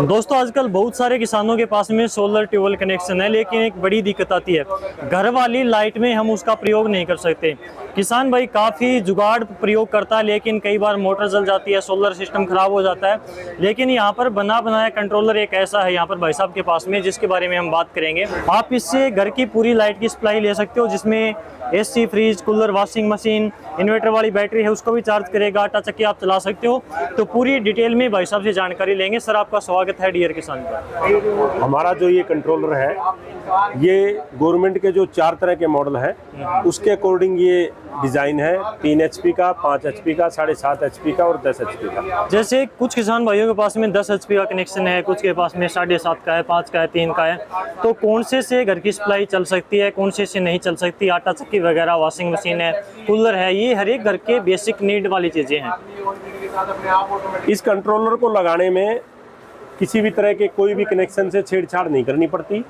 दोस्तों आजकल बहुत सारे किसानों के पास में सोलर ट्यूबवेल कनेक्शन है, लेकिन एक बड़ी दिक्कत आती है, घर वाली लाइट में हम उसका प्रयोग नहीं कर सकते। किसान भाई काफ़ी जुगाड़ प्रयोग करता है, लेकिन कई बार मोटर जल जाती है, सोलर सिस्टम खराब हो जाता है। लेकिन यहाँ पर बना बनाया कंट्रोलर एक ऐसा है यहाँ पर भाई साहब के पास में, जिसके बारे में हम बात करेंगे। आप इससे घर की पूरी लाइट की सप्लाई ले सकते हो, जिसमें AC, fridge, cooler, washing machine, inverter वाली बैटरी है उसको भी चार्ज करेगा, आटा चक्की आप चला सकते हो। तो पूरी डिटेल में भाई साहब से जानकारी लेंगे। सर आपका स्वागत है डियर किसान पर। हमारा जो ये कंट्रोलर है, ये गवर्नमेंट के जो 4 तरह के मॉडल हैं उसके अकॉर्डिंग ये डिज़ाइन है। 3 HP का, 5 HP का, 7.5 HP का और 10 HP का। जैसे कुछ किसान भाइयों के पास में 10 HP का कनेक्शन है, कुछ के पास में 7.5 का है, 5 का है, 3 का है। तो कौन से घर की सप्लाई चल सकती है, कौन से नहीं चल सकती? आटा चक्की वगैरह, वॉशिंग मशीन है, कूलर है, ये हर एक घर के बेसिक नीड वाली चीज़ें हैं। इस कंट्रोलर को लगाने में किसी भी तरह के कोई भी कनेक्शन से छेड़छाड़ नहीं करनी पड़ती।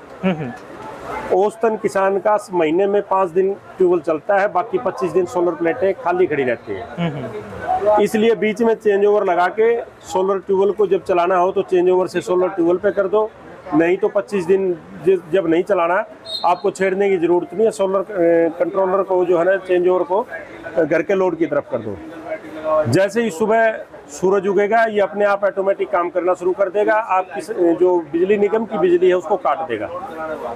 औसतन किसान का महीने में 5 दिन ट्यूबवेल चलता है, बाकी 25 दिन सोलर प्लेटें खाली खड़ी रहती हैं। इसलिए बीच में चेंज ओवर लगा के सोलर ट्यूबवेल को जब चलाना हो तो चेंज ओवर से सोलर ट्यूबवेल पे कर दो, नहीं तो 25 दिन जब नहीं चलाना आपको छेड़ने की जरूरत नहीं है। सोलर कंट्रोलर को जो है ना, चेंज ओवर को घर के लोड की तरफ कर दो। जैसे ही सुबह सूरज उगेगा ये अपने आप ऑटोमेटिक काम करना शुरू कर देगा। आपकी जो बिजली निगम की बिजली है उसको काट देगा।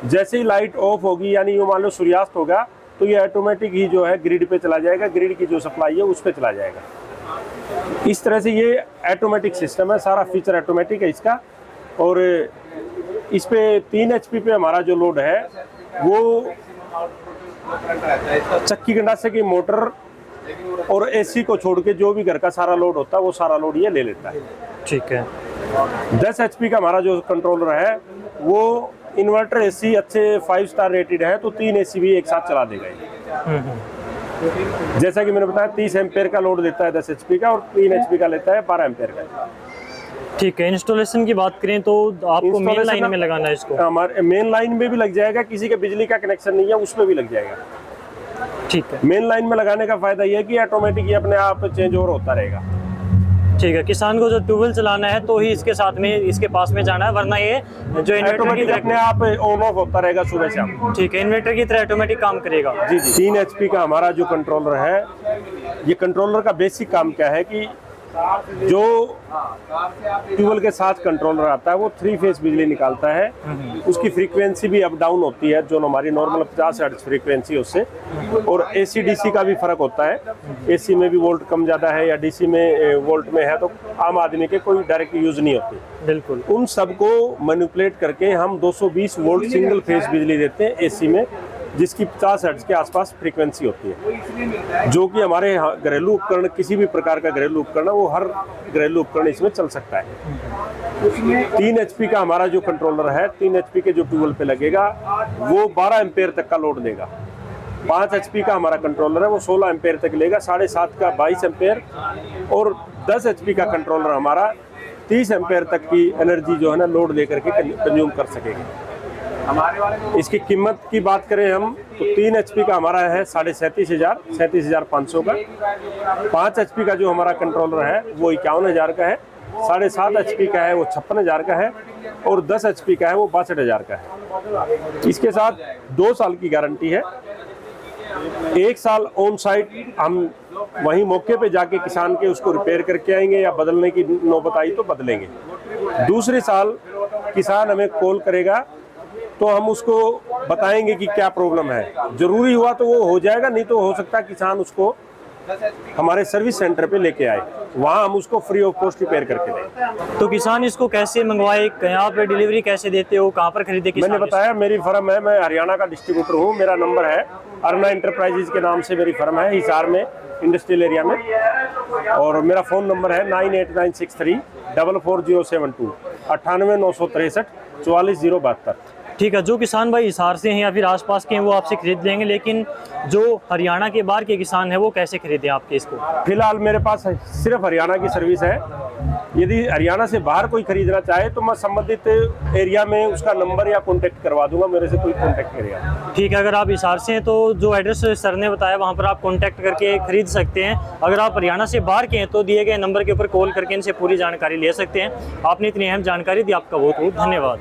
जैसे ही लाइट ऑफ होगी, यानी ये मान लो सूर्यास्त होगा, तो ये ऑटोमेटिक ही जो है ग्रिड पे चला जाएगा, ग्रिड की जो सप्लाई है उस पे चला जाएगा। इस तरह से ये ऑटोमेटिक सिस्टम है, सारा फीचर ऑटोमेटिक है इसका। और इस पे 3 HP पे हमारा जो लोड है वो चक्की गंडासे की मोटर और AC को छोड़ के जो भी घर का सारा लोड होता है वो सारा लोड ये ले लेता है। ठीक है। 10 HP का हमारा जो कंट्रोलर है वो इन्वर्टर AC अच्छे 5 स्टार रेटेड है, तो 3 AC भी एक साथ चला देगा ये। जैसा कि मैंने बताया 30 एम्पेयर का लोड देता है 10 HP का, और 3 HP का लेता है 12 एम्पेयर का। ठीक है। इंस्टॉलेशन की बात करें तो आपको मेन लाइन में लगाना है इसको? हमारे मेन लाइन में भी लग जाएगा, किसी के बिजली का कनेक्शन नहीं है उसमें भी लग जाएगा। ठीक है। मेन लाइन में लगाने का फायदा यह है कि ऑटोमेटिक ये अपने आप चेंज ओवर होता रहेगा। ठीक है। किसान को जो ट्यूबवेल चलाना है तो ही इसके साथ में इसके पास में जाना है, वरना ये जो इन्वर्टर की तरह अपने आप ऑन ऑफ होता रहेगा सुबह शाम। ठीक है। इन्वर्टर की तरह ऑटोमेटिक काम करेगा। जी जी। 3 HP का हमारा जो कंट्रोलर है, ये कंट्रोलर का बेसिक काम क्या है कि जो ट्यूबवेल के साथ कंट्रोलर आता है वो 3 फेज बिजली निकालता है। उसकी फ्रीक्वेंसी भी अप डाउन होती है, जो हमारी नॉर्मल 50 हर्ट्ज फ्रीक्वेंसी उससे। और AC DC का भी फर्क होता है। AC में भी वोल्ट कम ज़्यादा है, या DC में वोल्ट में है, तो आम आदमी के कोई डायरेक्ट यूज नहीं होती। बिल्कुल। उन सबको मैनिपुलेट करके हम 220 वोल्ट सिंगल फेज बिजली देते हैं AC में, जिसकी 50 हर्ट्ज के आसपास फ्रीक्वेंसी होती है। जो कि हमारे घरेलू उपकरण, किसी भी प्रकार का घरेलू उपकरण है, वो हर घरेलू उपकरण इसमें चल सकता है। 3 HP का हमारा जो कंट्रोलर है, 3 HP के जो ट्यूबवेल पे लगेगा वो 12 एम्पेयर तक का लोड देगा। 5 HP का हमारा कंट्रोलर है वो 16 एम्पेयर तक लेगा, 7.5 का 22 एम्पेयर, और 10 HP का कंट्रोलर हमारा 30 एम्पेयर तक की एनर्जी जो है ना लोड लेकर के कंज्यूम कर सकेगा। इसकी कीमत की बात करें हम तो 3 HP का हमारा है 37,500 का। 5 HP का जो हमारा कंट्रोलर है वो 51,000 का है। 7.5 HP का है वो 56,000 का है, और 10 HP का है वो 62,000 का है। इसके साथ 2 साल की गारंटी है। 1 साल ऑन साइट हम वहीं मौके पे जाके किसान के उसको रिपेयर करके आएंगे, या बदलने की नौबत आई तो बदलेंगे। दूसरे साल किसान हमें कॉल करेगा तो हम उसको बताएंगे कि क्या प्रॉब्लम है। जरूरी हुआ तो वो हो जाएगा, नहीं तो हो सकता है किसान उसको हमारे सर्विस सेंटर पे लेके आए, वहाँ हम उसको फ्री ऑफ कॉस्ट रिपेयर करके दें। तो किसान इसको कैसे मंगवाए, यहाँ पे डिलीवरी कैसे देते हो, कहाँ पर खरीदे? मैंने बताया मेरी फर्म है, मैं हरियाणा का डिस्ट्रीब्यूटर हूँ। मेरा नंबर है अर्ना इंटरप्राइजेज के नाम से मेरी फर्म है, हिसार में इंडस्ट्रियल एरिया में। और मेरा फ़ोन नंबर है 9896344072, 98,963 44,072। ठीक है। जो किसान भाई हिसार से हैं या फिर आसपास के हैं वो आपसे खरीद लेंगे, लेकिन जो हरियाणा के बाहर के किसान हैं वो कैसे खरीदें आपके इसको? फिलहाल मेरे पास सिर्फ हरियाणा की सर्विस है। यदि हरियाणा से बाहर कोई खरीदना चाहे तो मैं संबंधित एरिया में उसका नंबर या कॉन्टैक्ट करवा दूंगा, मेरे से कोई कॉन्टैक्ट करेगा। ठीक है, अगर आप हिसार से हैं तो जो एड्रेस सर ने बताया वहाँ पर आप कॉन्टैक्ट करके खरीद सकते हैं। अगर आप हरियाणा से बाहर के हैं तो दिए गए नंबर के ऊपर कॉल करके इनसे पूरी जानकारी ले सकते हैं। आपने इतनी अहम जानकारी दी, आपका बहुत बहुत धन्यवाद।